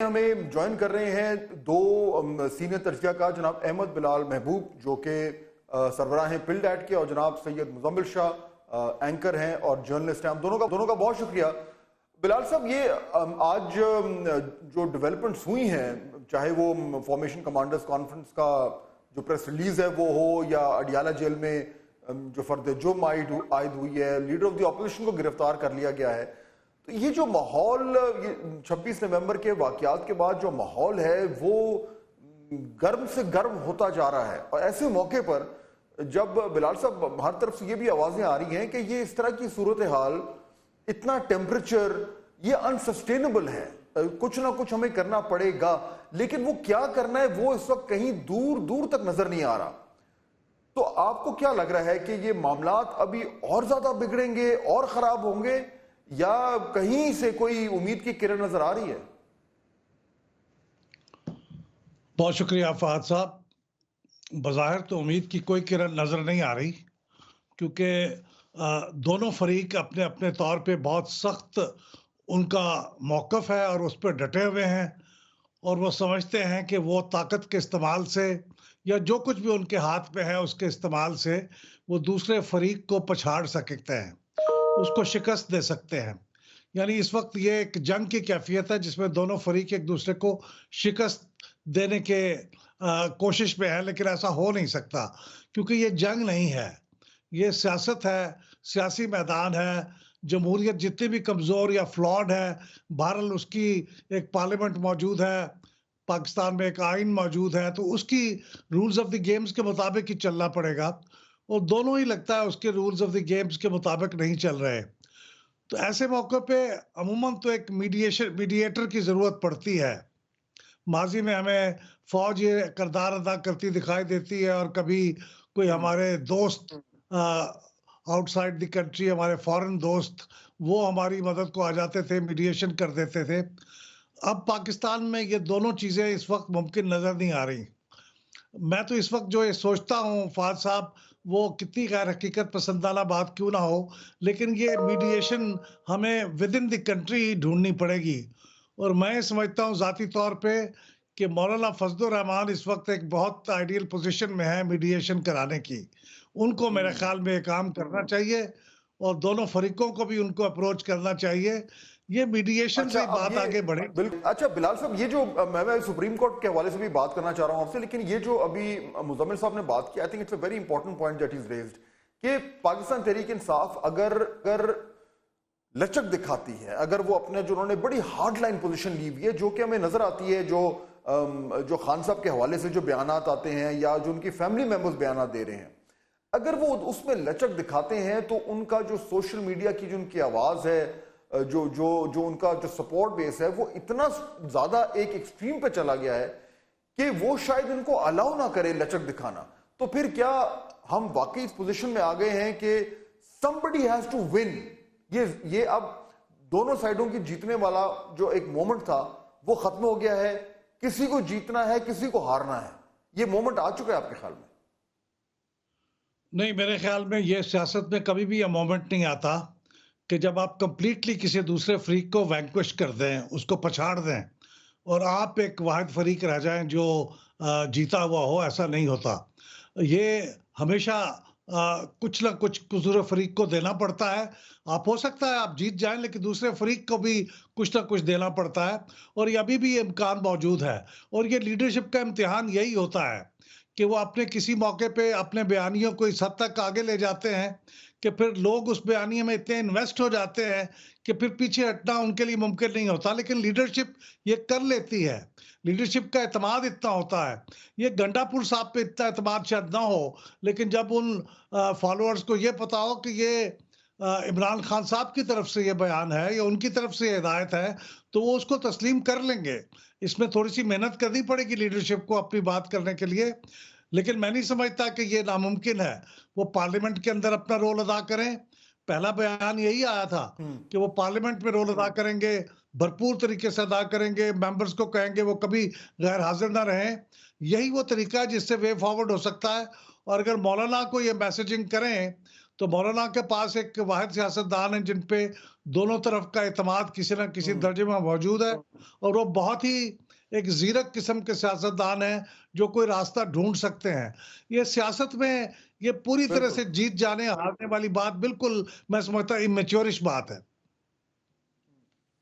हमें ज्वाइन कर रहे हैं दो सीनियर तजज़ियाकार, जनाब अहमद बिलाल महबूब जो कि सरबराह हैं पिल्डैट के, और जनाब सैयद मुजम्मिल शाह एंकर हैं और जर्नलिस्ट हैं। दोनों का बहुत शुक्रिया। बिलाल साहब, ये आज जो डेवलपमेंट्स हुई हैं, चाहे वो फॉर्मेशन कमांडर्स कॉन्फ्रेंस का जो प्रेस रिलीज है वो हो, या अडियाला जेल में जो फर्द जुर्म आयद हुई है, लीडर ऑफ द अपोजिशन को गिरफ्तार कर लिया गया है, तो ये जो माहौल 26 नवंबर के वाकयात के बाद जो माहौल है वो गर्म से गर्म होता जा रहा है। और ऐसे मौके पर जब बिलाल साहब हर तरफ से ये भी आवाजें आ रही हैं कि ये इस तरह की सूरत हाल, इतना टेम्परेचर, ये अनसस्टेनेबल है, कुछ ना कुछ हमें करना पड़ेगा, लेकिन वो क्या करना है वो इस वक्त कहीं दूर दूर तक नजर नहीं आ रहा। तो आपको क्या लग रहा है कि ये मामलात अभी और ज्यादा बिगड़ेंगे और खराब होंगे, या कहीं से कोई उम्मीद की किरण नजर आ रही है? बहुत शुक्रिया फहद साहब। बज़ाहिर तो उम्मीद की कोई किरण नजर नहीं आ रही, क्योंकि दोनों फरीक अपने अपने तौर पे बहुत सख्त उनका मौक़िफ़ है और उस पर डटे हुए हैं, और वो समझते हैं कि वो ताकत के इस्तेमाल से या जो कुछ भी उनके हाथ में है उसके इस्तेमाल से वो दूसरे फरीक को पछाड़ सकते हैं, उसको शिकस्त दे सकते हैं। यानी इस वक्त ये एक जंग की कैफियत है जिसमें दोनों फरीक एक दूसरे को शिकस्त देने के कोशिश में है, लेकिन ऐसा हो नहीं सकता क्योंकि ये जंग नहीं है, ये सियासत है, सियासी मैदान है। जमहूरियत जितनी भी कमज़ोर या फ्लॉड है, बहरहाल उसकी एक पार्लियामेंट मौजूद है, पाकिस्तान में एक आइन मौजूद है, तो उसकी रूल्स ऑफ द गेम्स के मुताबिक ही चलना पड़ेगा, और दोनों ही लगता है उसके रूल्स ऑफ द गेम्स के मुताबिक नहीं चल रहे। तो ऐसे मौके पे अमूमन तो एक मीडिएटर की ज़रूरत पड़ती है। माजी में हमें फौज ये किरदार अदा करती दिखाई देती है, और कभी कोई हमारे दोस्त आउटसाइड द कंट्री, हमारे फॉरेन दोस्त, वो हमारी मदद को आ जाते थे, मीडिएशन कर देते थे। अब पाकिस्तान में ये दोनों चीज़ें इस वक्त मुमकिन नज़र नहीं आ रही। मैं तो इस वक्त जो ये सोचता हूँ फहद साहब, वो कितनी गैर हकीकत पसंदाना बात क्यों ना हो, लेकिन ये मीडिएशन हमें विद इन द कंट्री ही ढूंढनी पड़ेगी। और मैं समझता हूँ ज़ाती तौर पे कि मौलाना फजलुर रहमान इस वक्त एक बहुत आइडियल पोजीशन में है मीडिएशन कराने की। उनको मेरे ख्याल में ये काम करना चाहिए, और दोनों फरीकों को भी उनको अप्रोच करना चाहिए। ये मीडिएशन से बात आगे बढ़े। बिल्कुल। अच्छा बिलाल साहब, ये जो मैं सुप्रीम कोर्ट के हवाले से भी बात करना चाह रहा हूं आपसे, लेकिन ये जो अभी मुजम्मिल साहब ने बात की, I think it's a very important point that is raised, कि पाकिस्तान तहरीक इंसाफ अगर अगर लचक दिखाती है, अगर वो अपने जो उन्होंने बड़ी हार्ड लाइन पोजीशन ली हुई है, जो कि हमें नजर आती है, जो खान साहब के हवाले से जो बयानात आते हैं या जो उनकी फैमिली मेंबर्स बयानात दे रहे हैं, अगर वो उसमें लचक दिखाते हैं तो उनका जो सोशल मीडिया की जो उनकी आवाज है, जो जो जो उनका जो सपोर्ट बेस है, वो इतना ज्यादा एक एक्सट्रीम पे चला गया है कि वो शायद इनको अलाउ ना करे लचक दिखाना। तो फिर क्या हम वाकई इस पोजीशन में आ गए हैं कि somebody has to win? ये अब दोनों साइडों की जीतने वाला जो एक मोमेंट था वो खत्म हो गया है, किसी को जीतना है किसी को हारना है, ये मोमेंट आ चुका है आपके ख्याल में? नहीं, मेरे ख्याल में ये सियासत में कभी भी ये मोमेंट नहीं आता कि जब आप कंप्लीटली किसी दूसरे फरीक को वैंक्विश कर दें, उसको पछाड़ दें, और आप एक वाहिद फरीक रह जाएं जो जीता हुआ हो। ऐसा नहीं होता। ये हमेशा कुछ ना कुछ दूसरे फरीक को देना पड़ता है। आप हो सकता है आप जीत जाएं, लेकिन दूसरे फरीक को भी कुछ ना कुछ देना पड़ता है, और ये अभी भी ये इम्कान मौजूद है। और ये लीडरशिप का इम्तिहान यही होता है कि वो अपने किसी मौके पे अपने बयानियों को इस हद तक आगे ले जाते हैं कि फिर लोग उस बयानिए में इतने इन्वेस्ट हो जाते हैं कि फिर पीछे हटना उनके लिए मुमकिन नहीं होता। लेकिन लीडरशिप ये कर लेती है। लीडरशिप का एतमाद इतना होता है। ये गंडापुर साहब पे इतना एतमाद शायद ना हो, लेकिन जब उन फॉलोअर्स को ये पता हो कि ये इमरान खान साहब की तरफ से ये बयान है या उनकी तरफ से हिदायत है, तो वो उसको तस्लीम कर लेंगे। इसमें थोड़ी सी मेहनत करनी पड़ेगी लीडरशिप को अपनी बात करने के लिए, लेकिन मैं नहीं समझता कि ये नामुमकिन है। वो पार्लियामेंट के अंदर अपना रोल अदा करें। पहला बयान यही आया था कि वो पार्लियामेंट में रोल अदा करेंगे, भरपूर तरीके से अदा करेंगे, मेंबर्स को कहेंगे वो कभी गैर हाजिर ना रहें। यही वो तरीका है जिससे वे फॉरवर्ड हो सकता है। और अगर मौलाना को ये मैसेजिंग करें तो मौलाना के पास एक वाहिद सियासतदान है जिन पे दोनों तरफ का एतमाद किसी न किसी दर्जे में मौजूद है, और वो बहुत ही एक ज़ीरक किस्म के सियासतदान हैं, जो कोई रास्ता ढूँढ सकते हैं। ये सियासत में ये पूरी तरह बिल्कुल। से जीत जाने, हारने वाली बात बिल्कुल मैं समझता हूँ इमैच्योरिश बात है।